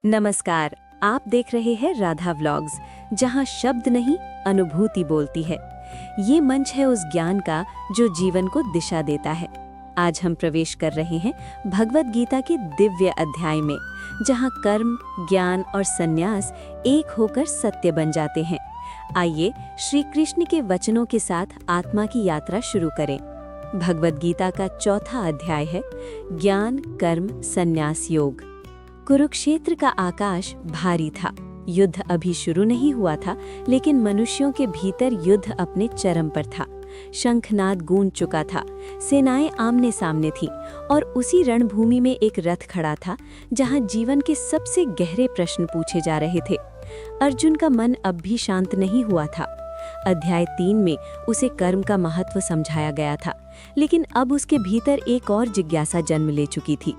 नमस्कार। आप देख रहे हैं राधा व्लॉग्स, जहां शब्द नहीं अनुभूति बोलती है। ये मंच है उस ज्ञान का जो जीवन को दिशा देता है। आज हम प्रवेश कर रहे हैं भगवद गीता के दिव्य अध्याय में, जहां कर्म, ज्ञान और संन्यास एक होकर सत्य बन जाते हैं। आइए श्री कृष्ण के वचनों के साथ आत्मा की यात्रा शुरू करें। भगवद गीता का चौथा अध्याय है ज्ञान, कर्म, संन्यास योग। कुरुक्षेत्र का आकाश भारी था। युद्ध अभी शुरू नहीं हुआ था, लेकिन मनुष्यों के भीतर युद्ध अपने चरम पर था। शंखनाद गूंज चुका था, सेनाएं आमने सामने थीं और उसी रणभूमि में एक रथ खड़ा था, जहां जीवन के सबसे गहरे प्रश्न पूछे जा रहे थे। अर्जुन का मन अब भी शांत नहीं हुआ था। अध्याय 3 में उसे कर्म का महत्व समझाया गया था, लेकिन अब उसके भीतर एक और जिज्ञासा जन्म ले चुकी थी।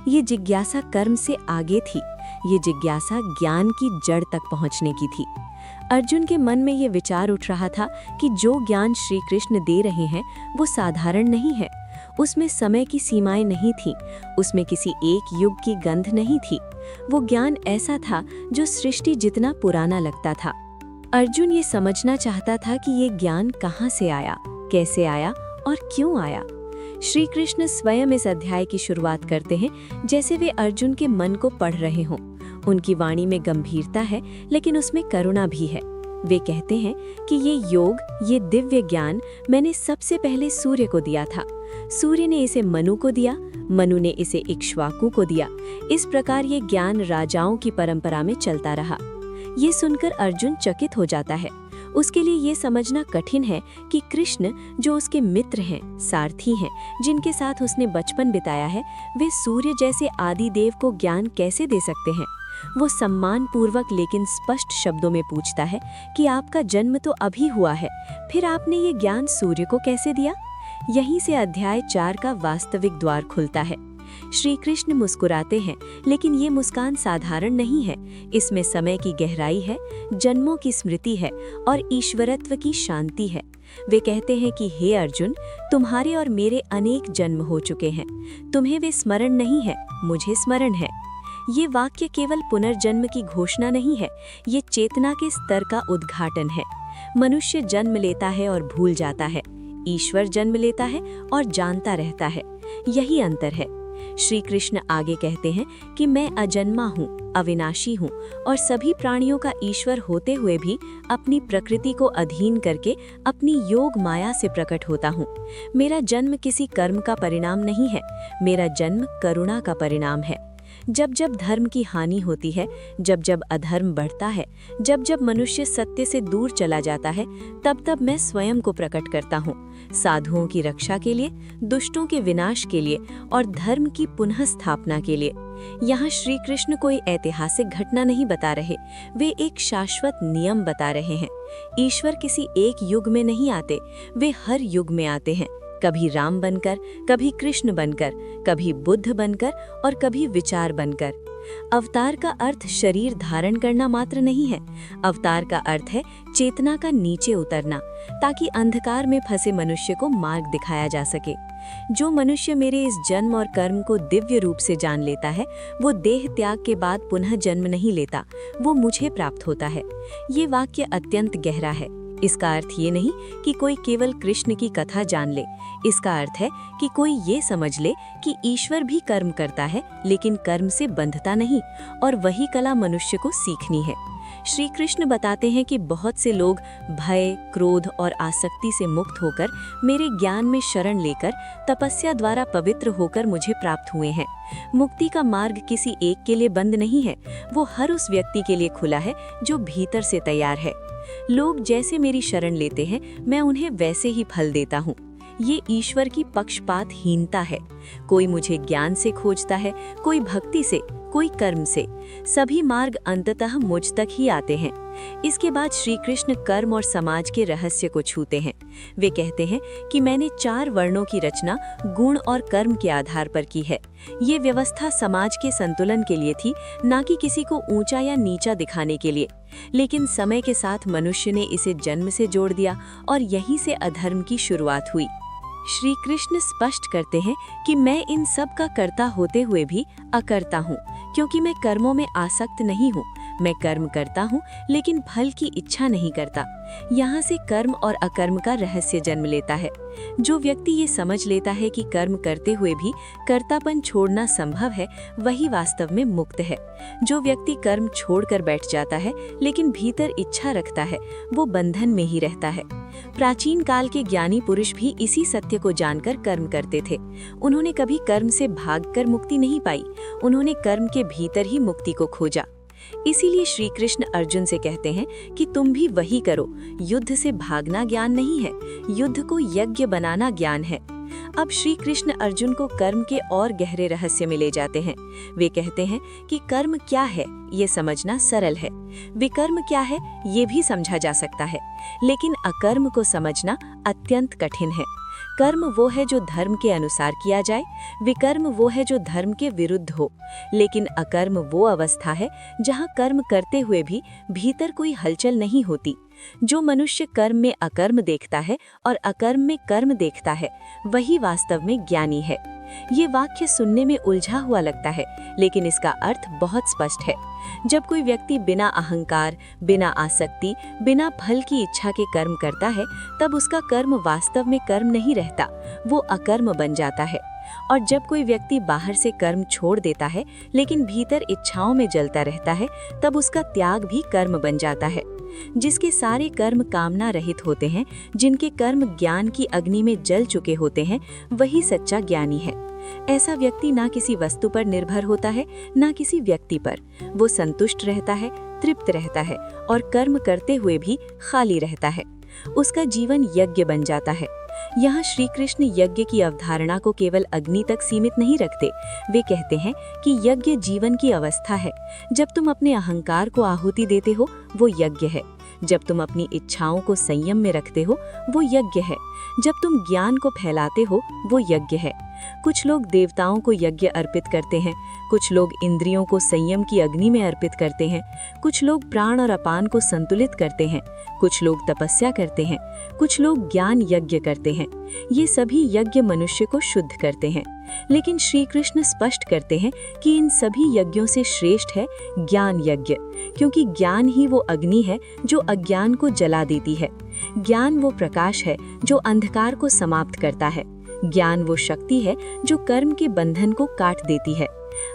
ये जिज्ञासा कर्म से आगे थी। ये जिज्ञासा ज्ञान की जड़ तक पहुंचने की थी। अर्जुन के मन में ये विचार उठ रहा था कि जो ज्ञान श्री कृष्ण दे रहे हैं वो साधारण नहीं है। उसमें समय की सीमाएं नहीं थीं, उसमें किसी एक युग की गंध नहीं थी। वो ज्ञान ऐसा था जो सृष्टि जितना पुराना लगता था। अर्जुन ये समझना चाहता था कि ये ज्ञान कहाँ से आया, कैसे आया और क्यों आया। श्री कृष्ण स्वयं इस अध्याय की शुरुआत करते हैं जैसे वे अर्जुन के मन को पढ़ रहे हों। उनकी वाणी में गंभीरता है, लेकिन उसमें करुणा भी है। वे कहते हैं कि ये योग, ये दिव्य ज्ञान मैंने सबसे पहले सूर्य को दिया था। सूर्य ने इसे मनु को दिया, मनु ने इसे इक्ष्वाकु को दिया। इस प्रकार ये ज्ञान राजाओं की परंपरा में चलता रहा। ये सुनकर अर्जुन चकित हो जाता है। उसके लिए ये समझना कठिन है कि कृष्ण, जो उसके मित्र हैं, सारथी हैं, जिनके साथ उसने बचपन बिताया है, वे सूर्य जैसे आदि देव को ज्ञान कैसे दे सकते हैं। वो सम्मान पूर्वक लेकिन स्पष्ट शब्दों में पूछता है कि आपका जन्म तो अभी हुआ है, फिर आपने ये ज्ञान सूर्य को कैसे दिया। यहीं से अध्याय 4 का वास्तविक द्वार खुलता है। श्री कृष्ण मुस्कुराते हैं, लेकिन ये मुस्कान साधारण नहीं है। इसमें समय की गहराई है, जन्मों की स्मृति है और ईश्वरत्व की शांति है। वे कहते हैं कि हे अर्जुन, तुम्हारे और मेरे अनेक जन्म हो चुके हैं। तुम्हें वे स्मरण नहीं है, मुझे स्मरण है। ये वाक्य केवल पुनर्जन्म की घोषणा नहीं है, ये चेतना के स्तर का उद्घाटन है। मनुष्य जन्म लेता है और भूल जाता है, ईश्वर जन्म लेता है और जानता रहता है। यही अंतर है। श्री कृष्ण आगे कहते हैं कि मैं अजन्मा हूँ, अविनाशी हूँ और सभी प्राणियों का ईश्वर होते हुए भी अपनी प्रकृति को अधीन करके अपनी योग माया से प्रकट होता हूँ। मेरा जन्म किसी कर्म का परिणाम नहीं है, मेरा जन्म करुणा का परिणाम है। जब जब धर्म की हानि होती है, जब जब अधर्म बढ़ता है, जब जब मनुष्य सत्य से दूर चला जाता है, तब तब मैं स्वयं को प्रकट करता हूँ, साधुओं की रक्षा के लिए, दुष्टों के विनाश के लिए और धर्म की पुनः स्थापना के लिए। यहाँ श्री कृष्ण कोई ऐतिहासिक घटना नहीं बता रहे, वे एक शाश्वत नियम बता रहे हैं। ईश्वर किसी एक युग में नहीं आते, वे हर युग में आते हैं। कभी राम बनकर, कभी कृष्ण बनकर, कभी बुद्ध बनकर और कभी विचार बनकर। अवतार का अर्थ शरीर धारण करना मात्र नहीं है। अवतार का अर्थ है चेतना का नीचे उतरना, ताकि अंधकार में फंसे मनुष्य को मार्ग दिखाया जा सके। जो मनुष्य मेरे इस जन्म और कर्म को दिव्य रूप से जान लेता है, वो देह त्याग के बाद पुनः जन्म नहीं लेता, वो मुझे प्राप्त होता है। ये वाक्य अत्यंत गहरा है। इसका अर्थ ये नहीं कि कोई केवल कृष्ण की कथा जान ले। इसका अर्थ है कि कोई ये समझ ले कि ईश्वर भी कर्म करता है, लेकिन कर्म से बंधता नहीं, और वही कला मनुष्य को सीखनी है। श्री कृष्ण बताते हैं कि बहुत से लोग भय, क्रोध और आसक्ति से मुक्त होकर मेरे ज्ञान में शरण लेकर तपस्या द्वारा पवित्र होकर मुझे प्राप्त हुए हैं। मुक्ति का मार्ग किसी एक के लिए बंद नहीं है, वो हर उस व्यक्ति के लिए खुला है जो भीतर से तैयार है। लोग जैसे मेरी शरण लेते हैं, मैं उन्हें वैसे ही फल देता हूँ। ये ईश्वर की पक्षपातहीनता है। कोई मुझे ज्ञान से खोजता है, कोई भक्ति से, कोई कर्म से। सभी मार्ग अंततः मुझ तक ही आते हैं। इसके बाद श्री कृष्ण कर्म और समाज के रहस्य को छूते हैं। वे कहते हैं कि मैंने 4 वर्णों की रचना गुण और कर्म के आधार पर की है। ये व्यवस्था समाज के संतुलन के लिए थी, ना कि किसी को ऊंचा या नीचा दिखाने के लिए। लेकिन समय के साथ मनुष्य ने इसे जन्म से जोड़ दिया और यहीं से अधर्म की शुरुआत हुई। श्री कृष्ण स्पष्ट करते हैं कि मैं इन सब का कर्ता होते हुए भी अकर्ता हूँ, क्योंकि मैं कर्मों में आसक्त नहीं हूँ। मैं कर्म करता हूँ लेकिन फल की इच्छा नहीं करता। यहाँ से कर्म और अकर्म का रहस्य जन्म लेता है। जो व्यक्ति ये समझ लेता है कि कर्म करते हुए भी कर्तापन छोड़ना संभव है, वही वास्तव में मुक्त है। जो व्यक्ति कर्म छोड़कर बैठ जाता है लेकिन भीतर इच्छा रखता है, वो बंधन में ही रहता है। प्राचीन काल के ज्ञानी पुरुष भी इसी सत्य को जानकर कर्म करते थे। उन्होंने कभी कर्म से भागकर मुक्ति नहीं पाई, उन्होंने कर्म के भीतर ही मुक्ति को खोजा। इसीलिए श्री कृष्ण अर्जुन से कहते हैं कि तुम भी वही करो। युद्ध से भागना ज्ञान नहीं है, युद्ध को यज्ञ बनाना ज्ञान है। अब श्री कृष्ण अर्जुन को कर्म के और गहरे रहस्य में ले जाते हैं। वे कहते हैं कि कर्म क्या है ये समझना सरल है, विकर्म क्या है ये भी समझा जा सकता है, लेकिन अकर्म को समझना अत्यंत कठिन है। कर्म वो है जो धर्म के अनुसार किया जाए, विकर्म वो है जो धर्म के विरुद्ध हो, लेकिन अकर्म वो अवस्था है जहाँ कर्म करते हुए भी भीतर कोई हलचल नहीं होती। जो मनुष्य कर्म में अकर्म देखता है और अकर्म में कर्म देखता है, वही वास्तव में ज्ञानी है। ये वाक्य सुनने में उलझा हुआ लगता है, लेकिन इसका अर्थ बहुत स्पष्ट है। जब कोई व्यक्ति बिना अहंकार, बिना आसक्ति, बिना फल की इच्छा के कर्म करता है, तब उसका कर्म वास्तव में कर्म नहीं रहता, वो अकर्म बन जाता है। और जब कोई व्यक्ति बाहर से कर्म छोड़ देता है लेकिन भीतर इच्छाओं में जलता रहता है, तब उसका त्याग भी कर्म बन जाता है। जिसके सारे कर्म कामना रहित होते हैं, जिनके कर्म ज्ञान की अग्नि में जल चुके होते हैं, वही सच्चा ज्ञानी है। ऐसा व्यक्ति ना किसी वस्तु पर निर्भर होता है, ना किसी व्यक्ति पर। वो संतुष्ट रहता है, तृप्त रहता है और कर्म करते हुए भी खाली रहता है। उसका जीवन यज्ञ बन जाता है। यहाँ श्री कृष्ण यज्ञ की अवधारणा को केवल अग्नि तक सीमित नहीं रखते। वे कहते हैं कि यज्ञ जीवन की अवस्था है। जब तुम अपने अहंकार को आहुति देते हो, वो यज्ञ है। जब तुम अपनी इच्छाओं को संयम में रखते हो, वो यज्ञ है। जब तुम ज्ञान को फैलाते हो, वो यज्ञ है। कुछ लोग देवताओं को यज्ञ अर्पित करते हैं, कुछ लोग इंद्रियों को संयम की अग्नि में अर्पित करते हैं, कुछ लोग प्राण और अपान को संतुलित करते हैं, कुछ लोग तपस्या करते हैं, कुछ लोग ज्ञान यज्ञ करते हैं। ये सभी यज्ञ मनुष्य को शुद्ध करते हैं, लेकिन श्री कृष्ण स्पष्ट करते हैं कि इन सभी यज्ञों से श्रेष्ठ है ज्ञान यज्ञ, क्योंकि ज्ञान ही वो अग्नि है जो अज्ञान को जला देती है। ज्ञान वो प्रकाश है जो अंधकार को समाप्त करता है। ज्ञान वो शक्ति है जो कर्म के बंधन को काट देती है।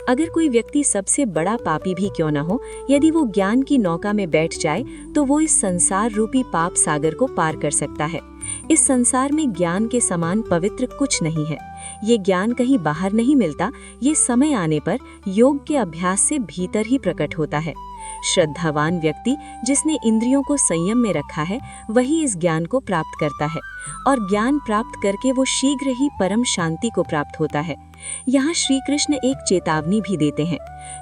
अगर कोई व्यक्ति सबसे बड़ा पापी भी क्यों न हो, यदि वो ज्ञान की नौका में बैठ जाए तो वो इस संसार रूपी पाप सागर को पार कर सकता है। इस संसार में ज्ञान के समान पवित्र कुछ नहीं है। ये ज्ञान कहीं बाहर नहीं मिलता, ये समय आने पर योग के अभ्यास से भीतर ही प्रकट होता है। श्रद्धावान व्यक्ति जिसने इंद्रियों को संयम में रखा है, वही इस ज्ञान को प्राप्त करता है, और ज्ञान प्राप्त करके वो शीघ्र ही परम शांति को प्राप्त होता है। यहाँ श्री कृष्ण एक चेतावनी भी देते हैं।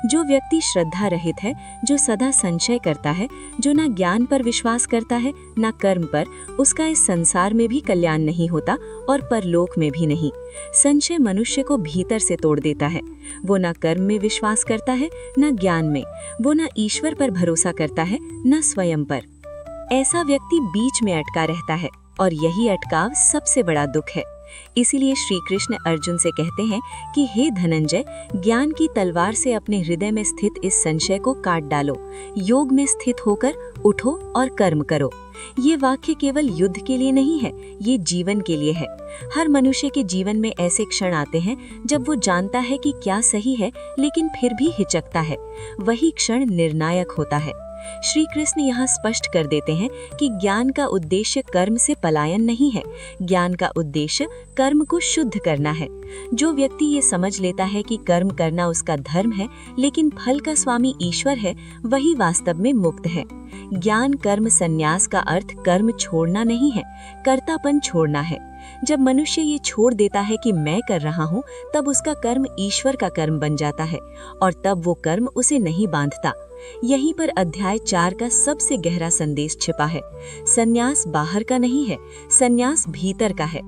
जो व्यक्ति श्रद्धा रहित है, जो सदा संशय करता है, जो ना ज्ञान पर विश्वास करता है ना कर्म पर, उसका इस संसार में भी कल्याण नहीं होता और परलोक में भी नहीं। संशय मनुष्य को भीतर से तोड़ देता है। वो ना कर्म में विश्वास करता है ना ज्ञान में, वो ना ईश्वर पर भरोसा करता है ना स्वयं पर। ऐसा व्यक्ति बीच में अटका रहता है, और यही अटकाव सबसे बड़ा दुख है। इसीलिए श्री कृष्ण अर्जुन से कहते हैं कि हे धनंजय, ज्ञान की तलवार से अपने हृदय में स्थित इस संशय को काट डालो। योग में स्थित होकर उठो और कर्म करो। ये वाक्य केवल युद्ध के लिए नहीं है, ये जीवन के लिए है। हर मनुष्य के जीवन में ऐसे क्षण आते हैं जब वो जानता है कि क्या सही है, लेकिन फिर भी हिचकता है। वही क्षण निर्णायक होता है। श्री कृष्ण यहाँ स्पष्ट कर देते हैं कि ज्ञान का उद्देश्य कर्म से पलायन नहीं है, ज्ञान का उद्देश्य कर्म को शुद्ध करना है। जो व्यक्ति ये समझ लेता है कि कर्म करना उसका धर्म है, लेकिन फल का स्वामी ईश्वर है, वही वास्तव में मुक्त है। ज्ञान कर्म संन्यास का अर्थ कर्म छोड़ना नहीं है, कर्तापन छोड़ना है। जब मनुष्य ये छोड़ देता है कि मैं कर रहा हूँ, तब उसका कर्म ईश्वर का कर्म बन जाता है, और तब वो कर्म उसे नहीं बांधता। यहीं पर अध्याय 4 का सबसे गहरा संदेश छिपा है। संन्यास बाहर का नहीं है, संन्यास भीतर का है।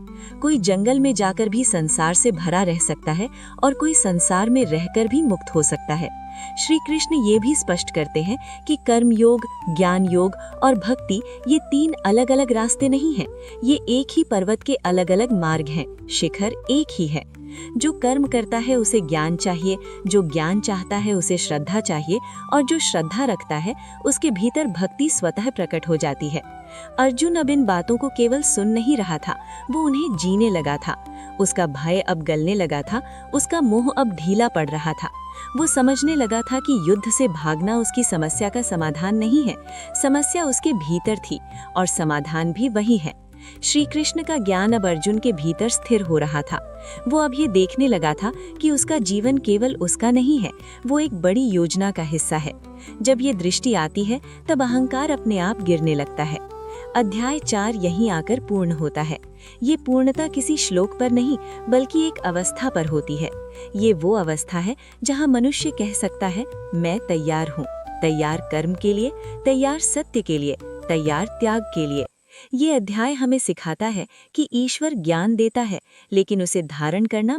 कोई जंगल में जाकर भी संसार से भरा रह सकता है, और कोई संसार में रहकर भी मुक्त हो सकता है। श्री कृष्ण ये भी स्पष्ट करते हैं कि कर्म योग, ज्ञान योग और भक्ति ये 3 अलग अलग रास्ते नहीं हैं। ये एक ही पर्वत के अलग अलग मार्ग हैं। शिखर एक ही है। जो कर्म करता है उसे ज्ञान चाहिए, जो ज्ञान चाहता है उसे श्रद्धा चाहिए, और जो श्रद्धा रखता है उसके भीतर भक्ति स्वतः प्रकट हो जाती है। अर्जुन अब इन बातों को केवल सुन नहीं रहा था, वो उन्हें जीने लगा था। उसका भय अब गलने लगा था, उसका मोह अब ढीला पड़ रहा था। वो समझने लगा था कि युद्ध से भागना उसकी समस्या का समाधान नहीं है, समस्या उसके भीतर थी और समाधान भी वही है। श्री कृष्ण का ज्ञान अब अर्जुन के भीतर स्थिर हो रहा था। वो अब ये देखने लगा था कि उसका जीवन केवल उसका नहीं है, वो एक बड़ी योजना का हिस्सा है। जब ये दृष्टि आती है तब अहंकार अपने आप गिरने लगता है। अध्याय 4 यहीं आकर पूर्ण होता है। ये पूर्णता किसी श्लोक पर नहीं बल्कि एक अवस्था पर होती है। ये वो अवस्था है जहाँ मनुष्य कह सकता है, मैं तैयार हूँ, तैयार कर्म के लिए, तैयार सत्य के लिए, तैयार त्याग के लिए। ये अध्याय हमें सिखाता है कि ईश्वर ज्ञान देता है, लेकिन उसे धारण करना